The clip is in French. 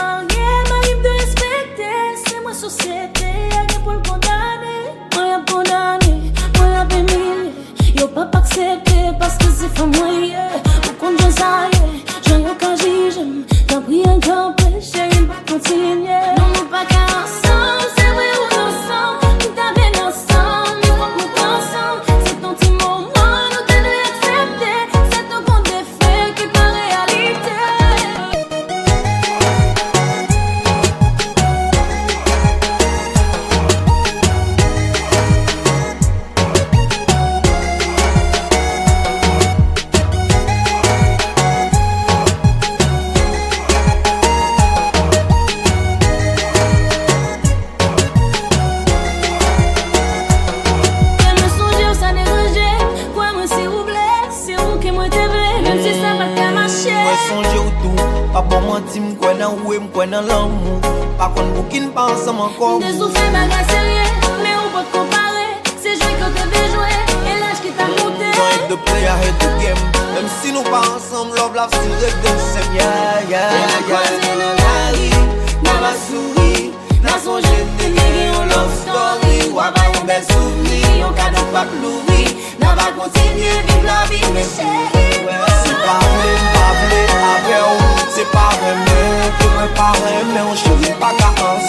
marié, ma libre de respecter. C'est moi société, y'a pour le condamner. Moi y'a condamné, moi y'a béni. Yo pas accepté parce que c'est pas moi. Au compte j'en sais, j'en ai qu'à j'aime. T'as pris un grand péché, il va continuer. Non, nous pas qu'à ensemble, c'est vrai ou ensemble. Nous t'avons ensemble, il faut que nous ensemble. C'est ton petit moment, nous t'avons accepté. C'est ton compte de fait qui pas réalité. Pas pour mentir, m'kwa nan oué, m'kwa nan l'amour. Pas qu'on bouquine pas ensemble encore. Des souffles bagarre sérieux, mais on peut comparer. C'est joué que t'avais joué, et l'âge qui t'a monté. Don't de play, I hate the game. Même si nous pas ensemble, love la still redemption. Yeah, yeah, yeah. Dans la souris, dans son jeté, on love story. Ou pas un bel souvenir, on cadeau pas de l'ouvrir. N'a pas continuer, vivre la vie, mes chéris. C'est pas vrai, après ou c'est pas vrai, mais on chérit pas qu'à ensemble.